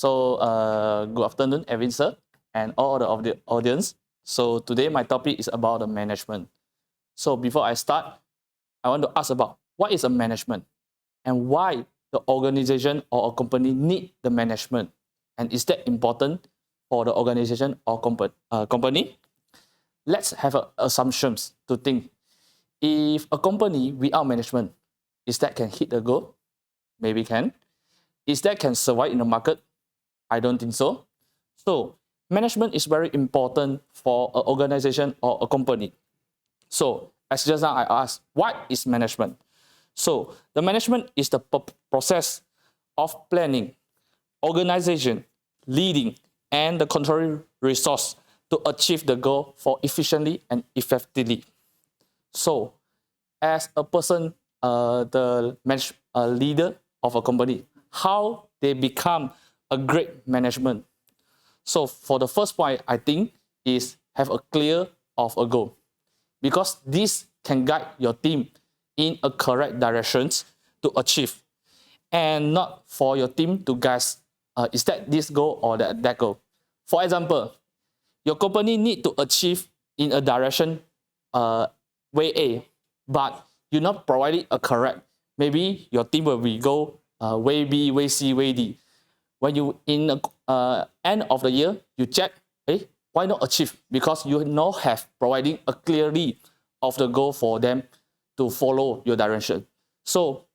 Good afternoon, Evin sir, and all of the audience. So today my topic is about the management. So before I start, I want to ask about what is a management and why the organization or a company need the management, and is that important for the organization or company? Let's have assumptions to think. If a company without management, is that can hit the goal? Maybe can. Is that can survive in the market? I don't think so. So management is very important for an organization or a company. So as just now I asked, what is management? So the management is the process of planning, organization, leading, and the controlling resource to achieve the goal for efficiently and effectively. So as a person, the leader of a company, how they become a great management. So for the first point, I think is have a clear of a goal, because this can guide your team in a correct directions to achieve, and not for your team to guess is that this goal or that goal. For example, your company need to achieve in a direction way A, but you're not providing a correct. Maybe your team will be go way B, way C, way D. When you in the end of the year, you check, why not achieve? Because you not have providing a clearly of the goal for them to follow your direction. So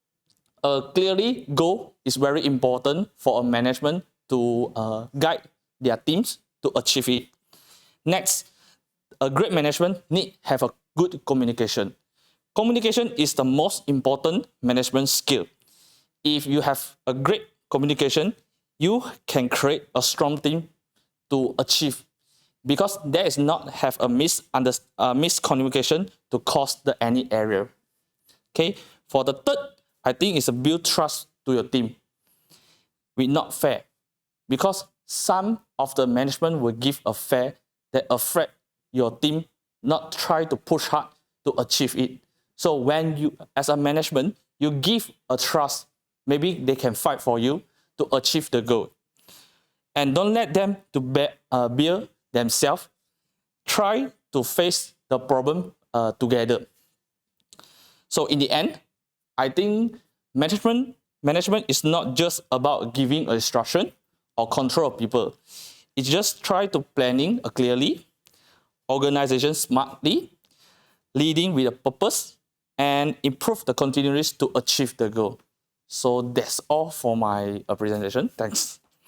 a clearly goal is very important for a management to guide their teams to achieve it. Next, a great management need have a good communication. Communication is the most important management skill. If you have a great communication, you can create a strong team to achieve, because there is not have a miscommunication to cause the any error. Okay, for the third, I think is a build trust to your team. We not fair, because some of the management will give a fair that afraid your team not try to push hard to achieve it. So when you as a management, you give a trust, maybe they can fight for you to achieve the goal. And don't let them to bear themselves. Try to face the problem together. So in the end, I think management is not just about giving a instruction or control of people. It's just try to planning clearly, organization smartly, leading with a purpose, and improve the continuous to achieve the goal. So that's all for my presentation. Thanks.